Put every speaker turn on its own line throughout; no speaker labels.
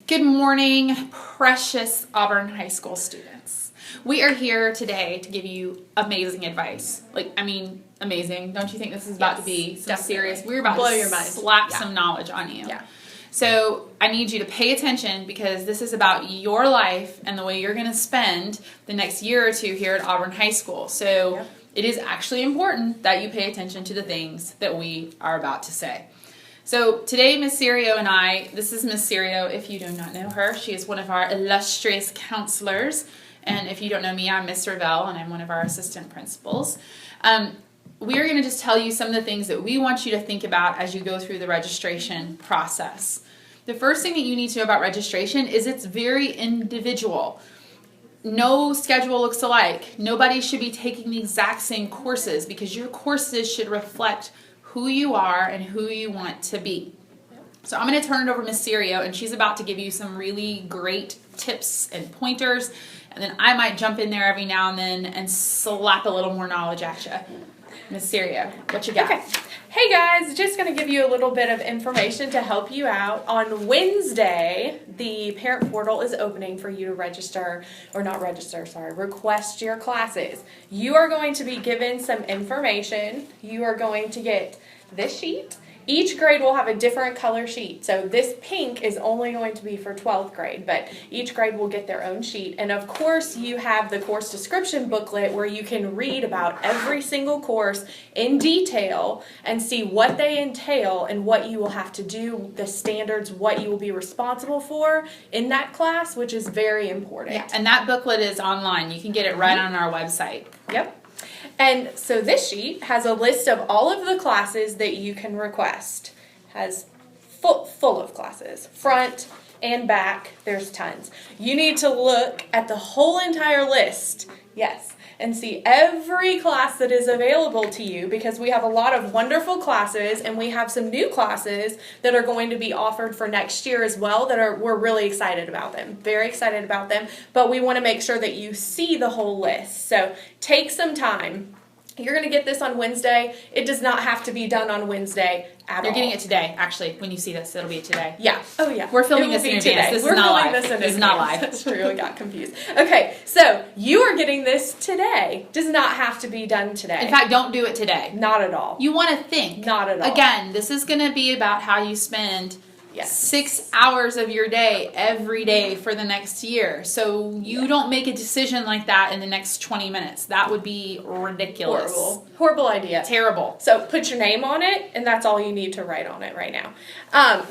Good morning, precious Auburn High School students. We are here today to give you amazing advice. Amazing. Don't you think this is about to be some serious? We're about
blow
to
your mind.
slap some knowledge on you.
Yeah.
So I need you to pay attention because this is about your life and the way you're going to spend the next year or two here at Auburn High School. So it is actually important that you pay attention to the things that we are about to say. So today, Miss Serio and I, this is Miss Serio, if you do not know her. She is one of our illustrious counselors. And if you don't know me, I'm Miss Ravel, and I'm one of our assistant principals. We are going to just tell you some of the things that we want you to think about as you go through the registration process. The first thing that you need to know about registration is it's very individual. No schedule looks alike. Nobody should be taking the exact same courses because your courses should reflect who you are and who you want to be. So I'm going to turn it over to Miss Serio, and she's about to give you some really great tips and pointers, and then I might jump in there every now and then and slap a little more knowledge at you. Miss Serio, what you got?
Okay. Hey guys, just going to give you a little bit of information to help you out. On Wednesday, the parent portal is opening for you to request your classes. You are going to be given some information. You are going to get this sheet. Each grade will have a different color sheet. So this pink is only going to be for 12th grade, but each grade will get their own sheet. And of course, you have the course description booklet where you can read about every single course in detail and see what they entail and what you will have to do, the standards, what you will be responsible for in that class, which is very important.
Yeah, and that booklet is online. You can get it right on our website.
Yep. And so this sheet has a list of all of the classes that you can request. Has full of classes, front and back. There's tons. You need to look at the whole entire list. Yes. And see every class that is available to you because we have a lot of wonderful classes and we have some new classes that are going to be offered for next year as well we're really excited about them. Very excited about them, but we want to make sure that you see the whole list. So take some time. You're going to get this on Wednesday. It does not have to be done on Wednesday at all.
You're getting it today, actually. When you see this, it'll be today.
Yeah. Oh, yeah.
We're filming this in advance.
Today.
This is not live. This is not live.
That's true. I got confused. Okay, so you are getting this today. Does not have to be done today.
In fact, don't do it today.
Not at all.
You want to think.
Not at all.
Again, this is going to be about how you spend 6 hours of your day every day for the next year. So you don't make a decision like that in the next 20 minutes. That would be ridiculous.
Horrible idea.
Terrible.
So put your name on it, and that's all you need to write on it right now.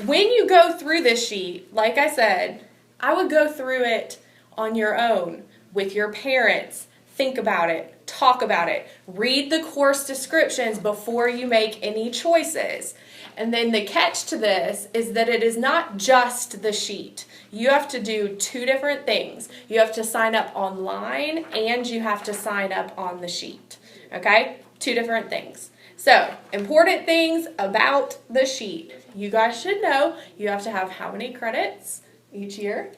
When you go through this sheet, like I said, I would go through it on your own with your parents. Think about it. Talk about it. Read the course descriptions before you make any choices. And then the catch to this is that it is not just the sheet. You have to do two different things. You have to sign up online and you have to sign up on the sheet. Okay? Two different ththings. So, important things about the sheet. You guys should know you have to have how many credits each year?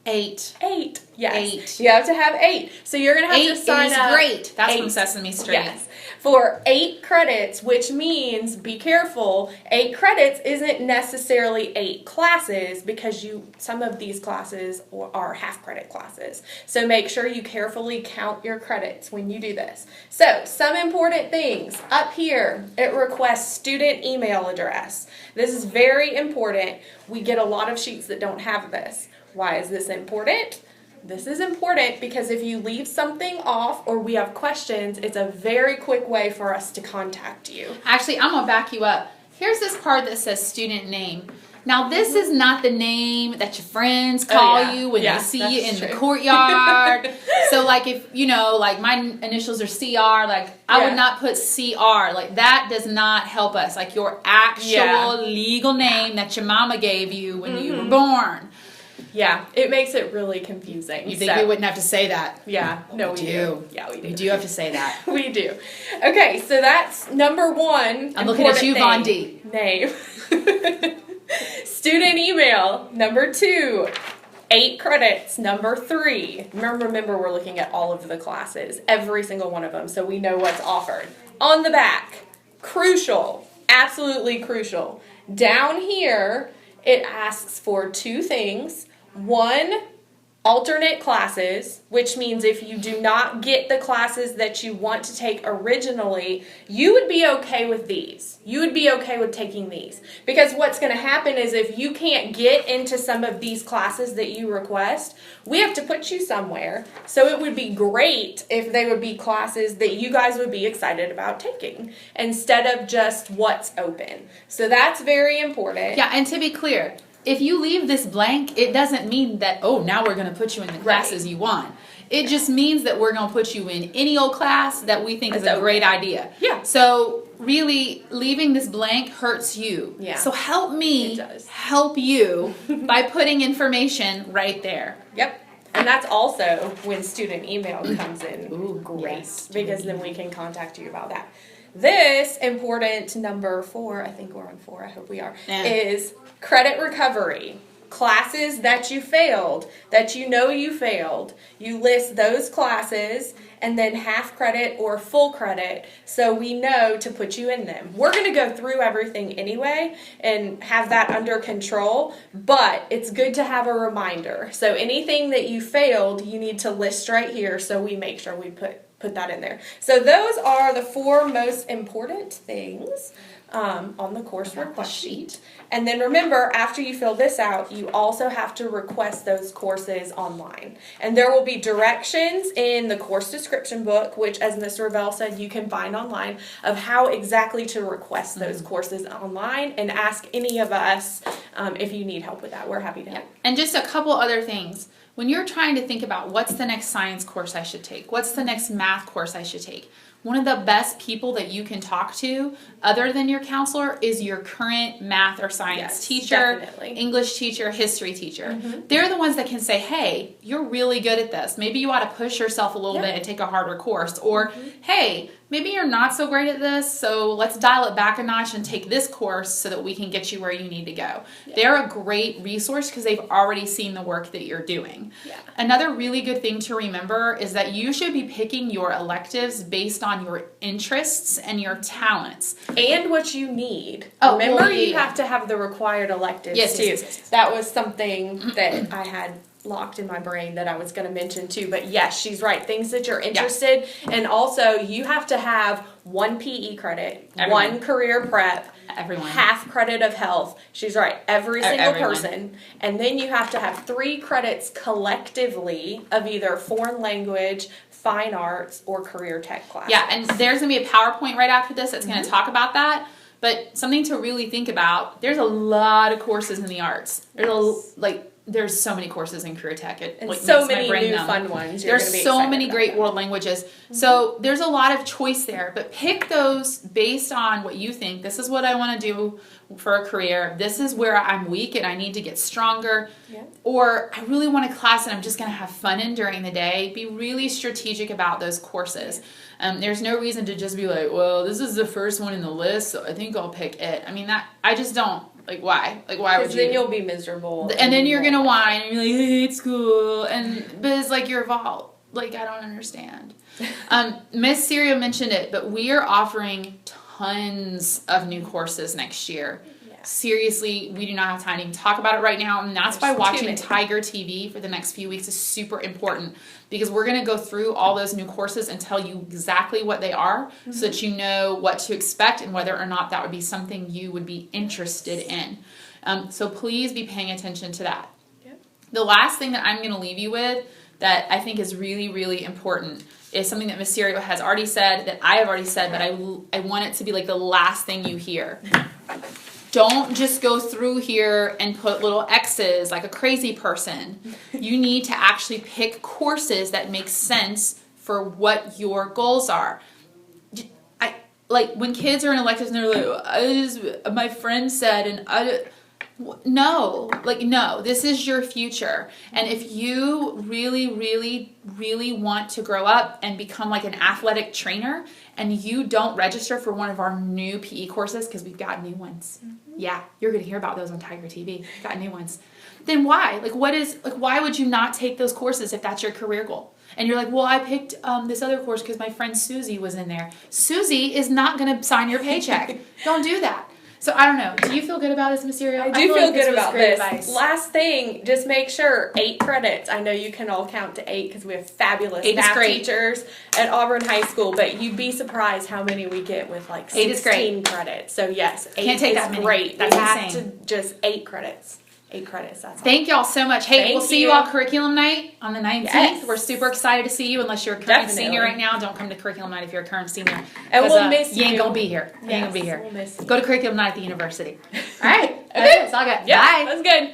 8.
8. Yes.
8.
You have to have 8. So you're going to have to sign up.
8 is great. That's from Sesame Street.
Yes. For 8 credits, which means, be careful, 8 credits isn't necessarily 8 classes because some of these classes are half-credit classes. So make sure you carefully count your credits when you do this. So, some important things. Up here, it requests student email address. This is very important. We get a lot of sheets that don't have this. Why is this important? This is important because if you leave something off or we have questions, it's a very quick way for us to contact you.
Actually, I'm going to back you up. Here's this part that says student name. Now, this is not the name that your friends call you when they see you in the courtyard. So, if, my initials are CR, I would not put CR. That does not help us. Your actual legal name that your mama gave you when you were born.
Yeah, it makes it really confusing.
You think we wouldn't have to say that?
Yeah, no, we do.
Yeah, we do. We do have to say that.
We do. Okay, so that's number 1.
I'm looking at you, Von D.
Name. Student email. Number 2. 8 credits. Number 3. Remember, we're looking at all of the classes, every single one of them, so we know what's offered. On the back, crucial, absolutely crucial. Down here, it asks for 2 things. 1 alternate classes, which means if you do not get the classes that you want to take originally, you would be okay with these. You would be okay with taking these. Because what's going to happen is if you can't get into some of these classes that you request, we have to put you somewhere. So it would be great if they would be classes that you guys would be excited about taking instead of just what's open. So that's very important.
Yeah, and to be clear, if you leave this blank, it doesn't mean that, oh, now we're going to put you in the classes you want. It just means that we're going to put you in any old class that we think is a great idea.
Yeah.
So really, leaving this blank hurts you.
Yeah.
So help me help you by putting information right there.
Yep. And that's also when student email comes in.
Ooh,
great.
yes,
because then we can contact you about that. This important number 4, I think we're on 4, I hope we are, is credit recovery. Classes that you failed, that you know you failed. You list those classes and then half credit or full credit so we know to put you in them. We're going to go through everything anyway and have that under control, but it's good to have a reminder. So anything that you failed, you need to list right here so we make sure we put that in there. So those are the 4 most important things on the course request sheet. And then remember, after you fill this out, you also have to request those courses online. And there will be directions in the course description book, which, as Ms. Ravel said, you can find online, of how exactly to request those courses online, and ask any of us if you need help with that. We're happy to help.
And just a couple other things. When you're trying to think about what's the next science course I should take, what's the next math course I should take, one of the best people that you can talk to, other than your counselor, is your current math or science teacher,
definitely.
English teacher, history teacher. They're the ones that can say, hey, you're really good at this. Maybe you ought to push yourself a little bit and take a harder course. Or, hey, maybe you're not so great at this, so let's dial it back a notch and take this course so that we can get you where you need to go. They're a great resource because they've already seen the work that you're doing. Another really good thing to remember is that you should be picking your electives based on your interests and your talents.
And what you need.
Oh,
remember, you have to have the required electives too.
Yes.
That was something that I had locked in my brain that I was going to mention too. But yes, she's right. Things that you're interested in. And also, you have to have 1 PE credit, 1 career prep, half credit of health. She's right. Every single person. And then you have to have 3 credits collectively of either foreign language, fine arts, or career tech classes.
Yeah, and there's going to be a PowerPoint right after this that's going to talk about that. But something to really think about, there's a lot of courses in the arts. There's so many courses in career tech.
And so many new fun ones.
There's so many great world languages. So there's a lot of choice there. But pick those based on what you think. This is what I want to do for a career. This is where I'm weak and I need to get stronger. Or I really want a class and I'm just going to have fun in during the day. Be really strategic about those courses. There's no reason to just be like, well, this is the first one in the list, so I think I'll pick it. I mean, I just don't. Like, why? Like, why would you?
Then you'll be miserable.
And then you're going to whine and you're like, I hate school. But it's like your fault. Like, I don't understand. Miss Syria mentioned it, but we are offering tons of new courses next year. Seriously, we do not have time to even talk about it right now, and that's why watching Tiger TV for the next few weeks is super important, because we're going to go through all those new courses and tell you exactly what they are so that you know what to expect and whether or not that would be something you would be interested in. So please be paying attention to that. The last thing that I'm going to leave you with that I think is really, really important is something that Miss Syria has already said, that I have already said, but I want it to be like the last thing you hear. Don't just go through here and put little X's like a crazy person. You need to actually pick courses that make sense for what your goals are. Like when kids are in electives and they're like, my friend said, and no, this is your future. And if you really, really, really want to grow up and become like an athletic trainer, and you don't register for one of our new PE courses, because we've got new ones. Yeah, you're going to hear about those on Tiger TV. We've got new ones. Then why? Why would you not take those courses if that's your career goal? And you're like, well, I picked this other course because my friend Susie was in there. Susie is not going to sign your paycheck. Don't do that. So I don't know. Do you feel good about this material?
I do feel
like
good about this.
Advice.
Last thing, just make sure 8 credits. I know you can all count to 8 because we have fabulous
8
math teachers at Auburn High School, but you'd be surprised how many we get with like 16 credits. So yes, 8
Can't take
is
that many.
great.
That's
we have
insane.
to just 8 credits. 8 credits. That's all.
Thank y'all so much. Hey, we'll see you all curriculum night on the 19th.
Yes.
We're super excited to see you. Unless you're a current senior right now, don't come to curriculum night if you're a current senior.
And we'll miss you.
You ain't gonna be here. You ain't
Yes,
gonna be here.
we'll miss you.
Go to curriculum night at the university. All right.
Okay.
That's all I got.
Yeah,
Bye.
that's good.